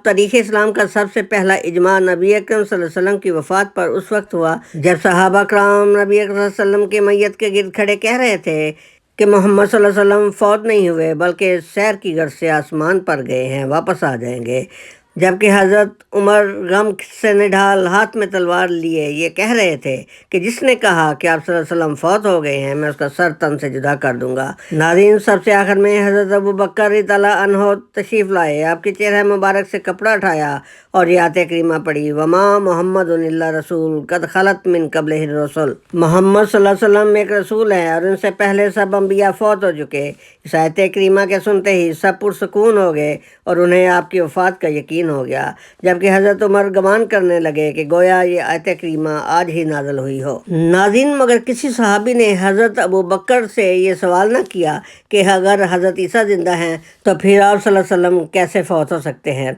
तारीख़ इस्लाम का सबसे पहला इजमा नबी अकरम सल्लल्लाहु अलैहि वसल्लम की वफ़ात पर उस वक्त हुआ जब सहाबा कराम नबी अकरम सल्लल्लाहु अलैहि वसल्लम के मैयत के गिर्द खड़े कह रहे थे कि मोहम्मद सल्लल्लाहु अलैहि वसल्लम फौत नहीं हुए बल्कि सैर की गर्ज से आसमान पर गए हैं, वापस आ जाएंगे। जबकि हज़रत उमर गम से निढाल हाथ में तलवार लिए ये कह रहे थे कि जिसने कहा कि आप सल्लल्लाहु अलैहि वसल्लम फौत हो गए हैं, मैं उसका सर तन से जुदा कर दूंगा। नाज़रीन, सबसे आखिर में हज़रत अबू बकर रज़ियल्लाहु अन्हु तशरीफ़ लाए, आपके चेहरे मुबारक से कपड़ा उठाया और ये आयत करीमा पढ़ी, वमा मोहम्मदुन इल्ला रसूल कद खलत मिन क़ब्लिहि रसूल। मोहम्मद सल्लल्लाहु अलैहि वसल्लम एक रसूल हैं और उनसे पहले सब अम्बिया फौत हो चुके। इस आयत करीमा के सुनते ही सब पुरसकून हो गए और उन्हें आपकी वफ़ात का यकीन हो गया। जबकि हज़रत उमर गमान करने लगे कि गोया ये आयत करीमा आज ही नाज़िल हुई हो। नाज़रीन, मगर किसी सहाबी ने हज़रत अबू बकर से ये सवाल न किया कि अगर हज़रत ईसा ज़िंदा हैं तो फिर आप सल्लल्लाहु अलैहि वसल्लम कैसे फौत हो सकते हैं।